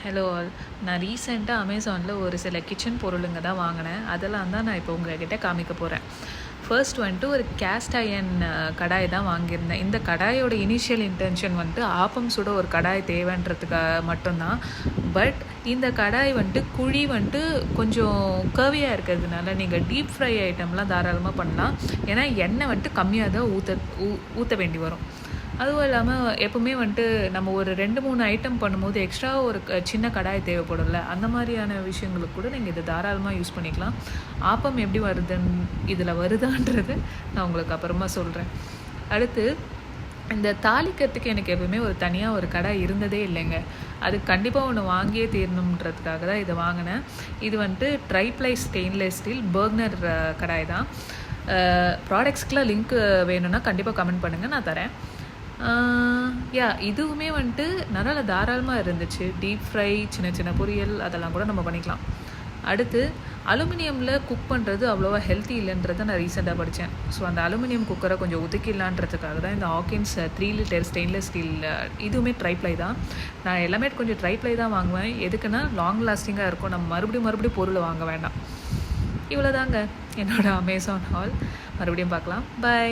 Hello all. நான் ரீசெண்டாக அமேசானில் ஒரு சில கிச்சன் பொருளுங்க தான் வாங்கினேன். அதெல்லாம் தான் நான் இப்போ உங்கள்கிட்ட காமிக்க போகிறேன். ஃபர்ஸ்ட் வந்துட்டு ஒரு கேஸ்ட் அயன் கடாய் தான் வாங்கியிருந்தேன். இந்த கடாயோட இனிஷியல் இன்டென்ஷன் வந்துட்டு ஆப்பம் சுட ஒரு கடாய் தேவைன்றதுக்காக மட்டும்தான். பட் இந்த கடாய் வந்துட்டு குழி வந்துட்டு கொஞ்சம் கர்வியாக இருக்கிறதுனால நீங்கள் டீப் ஃப்ரை ஐட்டம்லாம் தாராளமாக பண்ணலாம். ஏன்னா எண்ணெய் வந்துட்டு கம்மியாக தான் ஊற்ற வேண்டி வரும். அதுவும் இல்லாமல் எப்போவுமே வந்துட்டு நம்ம ஒரு 2-3 ஐட்டம் பண்ணும்போது எக்ஸ்ட்ரா ஒரு சின்ன கடாய் தேவைப்படும்ல, அந்த மாதிரியான விஷயங்களுக்கு கூட நீங்கள் இதை தாராளமாக யூஸ் பண்ணிக்கலாம். ஆப்பம் எப்படி இதில் வருதான்றது நான் உங்களுக்கு அப்புறமா சொல்கிறேன். அடுத்து இந்த தாளிக்கிறதுக்கு எனக்கு எப்பவுமே ஒரு தனியாக ஒரு கடாய் இருந்ததே இல்லைங்க. அது கண்டிப்பாக ஒன்று வாங்கியே தீரணுன்றதுக்காக தான் இதை வாங்கினேன். இது வந்துட்டு ட்ரைப்ளை ஸ்டெயின்லெஸ் ஸ்டீல் பர்னர் கடாய் தான். ப்ராடக்ட்ஸ்க்குலாம் லிங்க் வேணும்னா கண்டிப்பாக கமெண்ட் பண்ணுங்கள், நான் தரேன். இதுவுமே வந்துட்டு நல்லா தாராளமாக இருந்துச்சு. டீப் ஃப்ரை, சின்ன சின்ன பொரியல் அதெல்லாம் கூட நம்ம பண்ணிக்கலாம். அடுத்து அலுமினியமில் குக் பண்ணுறது அவ்வளோவா ஹெல்த்தி இல்லைன்றதை நான் ரீசெண்டாக படித்தேன். ஸோ அந்த அலுமினியம் குக்கரை கொஞ்சம் ஒதுக்கிடலான்றதுக்காக தான் இந்த ஹாக்கின்ஸ் 3 லிட்டர் ஸ்டெயின்லெஸ் ஸ்டீல், இதுவுமே ட்ரைப்ளை தான். நான் எல்லாமே கொஞ்சம் ட்ரைப்ளை தான் வாங்குவேன். எதுக்குன்னா லாங் லாஸ்டிங்காக இருக்கும், நம்ம மறுபடியும் பொருளை வாங்க வேண்டாம். இவ்வளோதாங்க என்னோடய அமேசான் ஹால். மறுபடியும் பார்க்கலாம். பை.